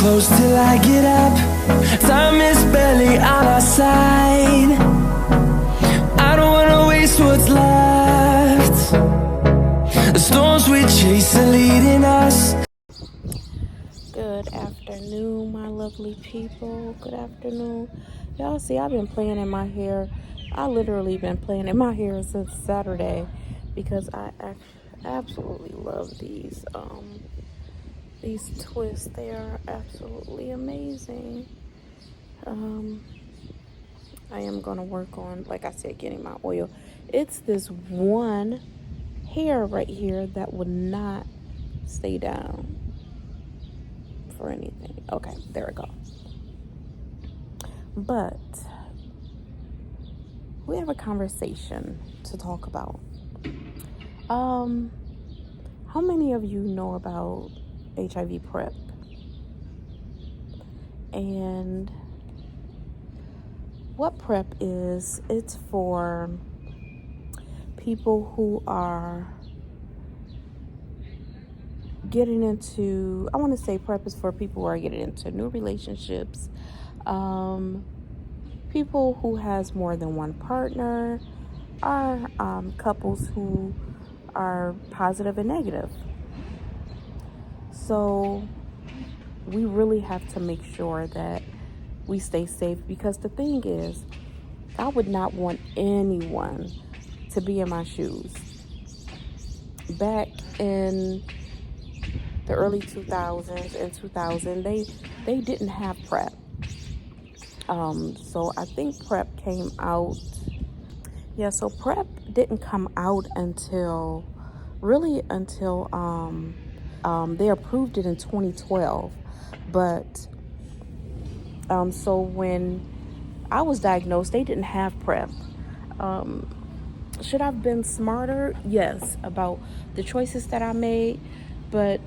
close till I get up. Time is barely on our side. I don't wanna waste what's left. The storms we chase are leading us. Good afternoon, my lovely people. Good afternoon. Y'all see, I've been playing in my hair. I literally been playing in my hair since Saturday because I absolutely love these twists. They are absolutely amazing. I am gonna work on, like I said, getting my oil. It's this one hair right here that would not stay down for anything. Okay, there we go. But we have a conversation to talk about. How many of you know about HIV PrEP? And what PrEP is, it's for people who are getting into, I want to say PrEP is for people who are getting into new relationships, people who has more than one partner, or couples who are positive and negative. So we really have to make sure that we stay safe, because the thing is, I would not want anyone to be in my shoes. Back in the early 2000s and 2000, they didn't have PrEP. So I think PrEP came out. Yeah, so PrEP didn't come out until they approved it in 2012. But so when I was diagnosed, they didn't have PrEP. Should I have been smarter? Yes, about the choices that I made. But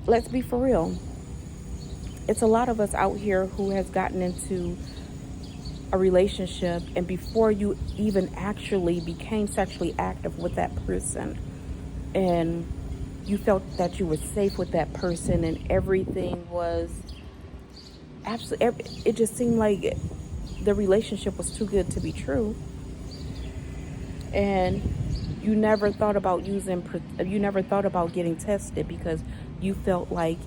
let's be for real. It's a lot of us out here who has gotten into a relationship, and before you even actually became sexually active with that person, and you felt that you were safe with that person, and everything was absolutely, it just seemed like the relationship was too good to be true, and you never thought about getting tested because you felt like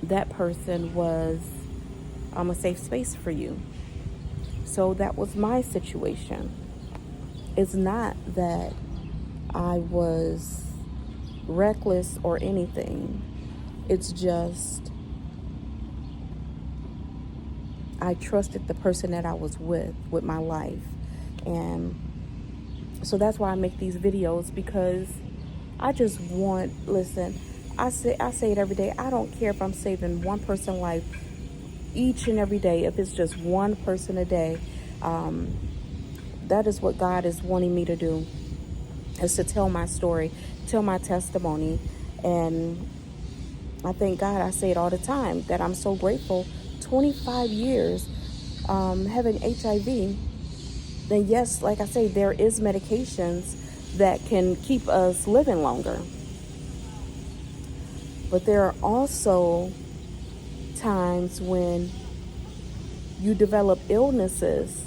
that person was a safe space for you. So that was my situation. It's not that I was reckless or anything. It's just I trusted the person that I was with my life. And so that's why I make these videos, because I just want, listen, I say it every day. I don't care if I'm saving one person's life each and every day. If it's just one person a day, that is what God is wanting me to do, is to tell my story, tell my testimony. And I thank God, I say it all the time, that I'm so grateful. 25 years having HIV. Then yes, like I say, there is medications that can keep us living longer. But there are also times when you develop illnesses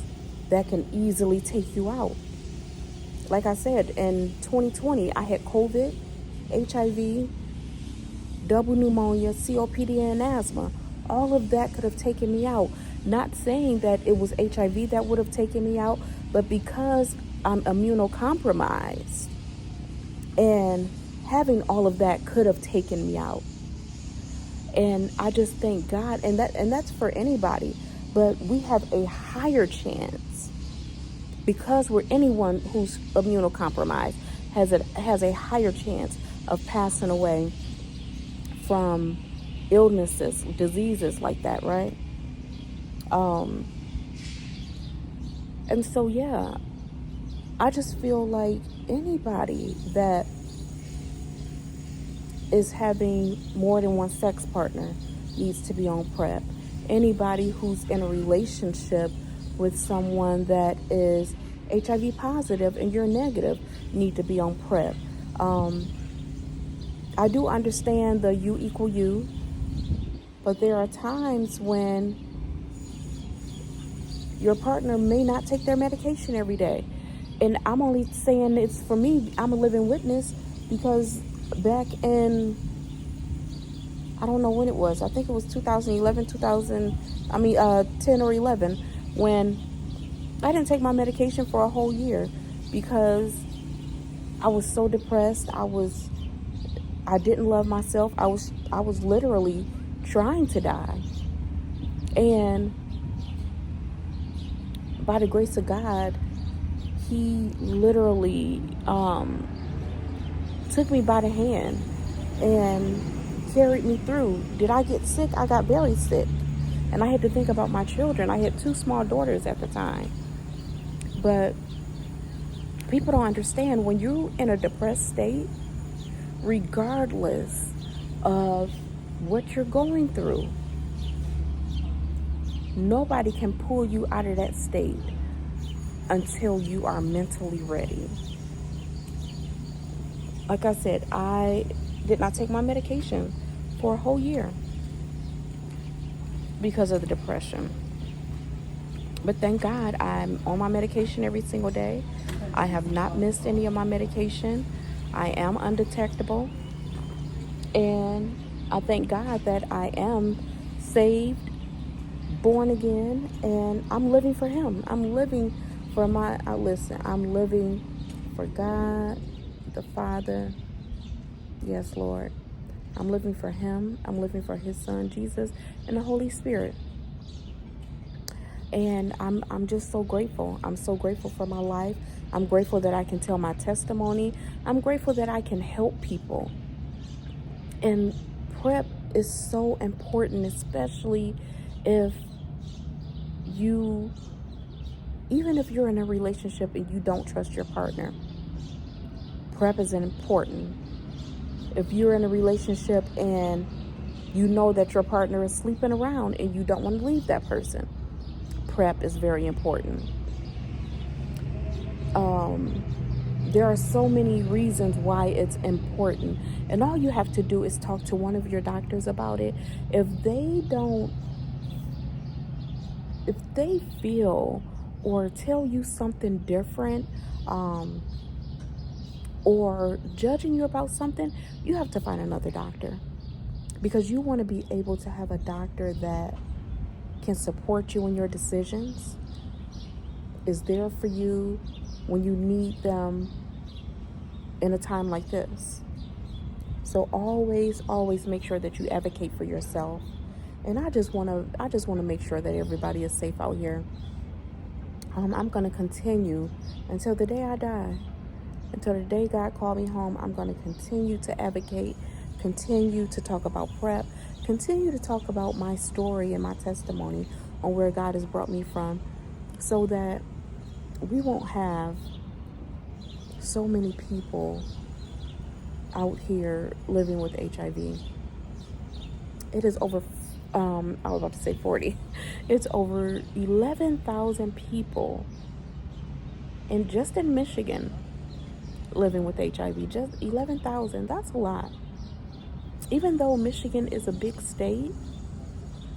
that can easily take you out. Like I said, in 2020, I had COVID, HIV, double pneumonia, COPD, and asthma. All of that could have taken me out. Not saying that it was HIV that would have taken me out, but because I'm immunocompromised, and having all of that could have taken me out. And I just thank God, and that's for anybody, but we have a higher chance, because anyone who's immunocompromised has a higher chance of passing away from illnesses, diseases like that, right? And so yeah, I just feel like anybody that is having more than one sex partner needs to be on PrEP. Anybody who's in a relationship with someone that is HIV positive and you're negative need to be on PrEP. I do understand the you equal you, but there are times when your partner may not take their medication every day. And I'm only saying it's for me. I'm a living witness because back in, I don't know when it was. I think it was 2011, 10 or 11, when I didn't take my medication for a whole year because I was so depressed. I didn't love myself. I was literally trying to die. And by the grace of God, He literally took me by the hand and carried me through. Did I get sick? I got very sick. And I had to think about my children. I had 2 small daughters at the time. But people don't understand, when you're in a depressed state, regardless of what you're going through, nobody can pull you out of that state until you are mentally ready. Like I said, I did not take my medication for a whole year because of the depression. But thank God I'm on my medication every single day. I have not missed any of my medication. I am undetectable. And I thank God that I am saved, born again, and I'm living for Him. I'm living for I'm living for God, the Father. Yes, Lord. I'm living for Him. I'm living for His Son, Jesus, and the Holy Spirit. And I'm just so grateful. I'm so grateful for my life. I'm grateful that I can tell my testimony. I'm grateful that I can help people. And PrEP is so important, especially even if you're in a relationship and you don't trust your partner. PrEP is important. If you're in a relationship and you know that your partner is sleeping around and you don't want to leave that person, PrEP is very important. There are so many reasons why it's important, and all you have to do is talk to one of your doctors about it. If they feel or tell you something different, or judging you about something, you have to find another doctor, because you want to be able to have a doctor that can support you in your decisions, is there for you when you need them in a time like this. So always make sure that you advocate for yourself. And I just want to make sure that everybody is safe out here. I'm going to continue until the day I die. Until the day God called me home, I'm going to continue to advocate, continue to talk about PrEP, continue to talk about my story and my testimony on where God has brought me from, so that we won't have so many people out here living with HIV. It is over, I was about to say 40. It's over 11,000 people just in Michigan living with HIV. Just 11,000. That's a lot. Even though Michigan is a big state,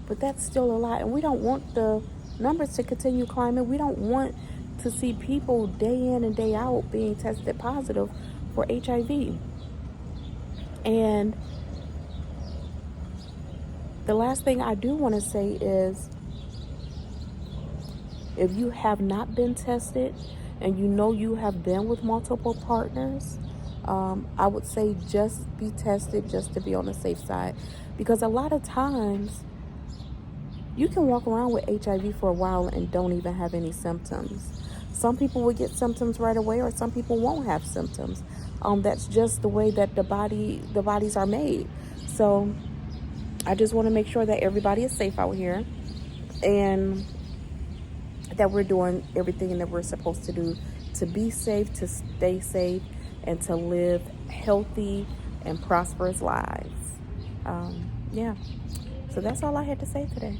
but that's still a lot. And we don't want the numbers to continue climbing. We don't want to see people day in and day out being tested positive for HIV. And the last thing I do want to say is, if you have not been tested and you know you have been with multiple partners, I would say just be tested, just to be on the safe side. Because a lot of times you can walk around with HIV for a while and don't even have any symptoms. Some people will get symptoms right away, or some people won't have symptoms. That's just the way that the bodies are made. So I just want to make sure that everybody is safe out here, and that we're doing everything that we're supposed to do to be safe, to stay safe, and to live healthy and prosperous lives. So that's all I had to say today.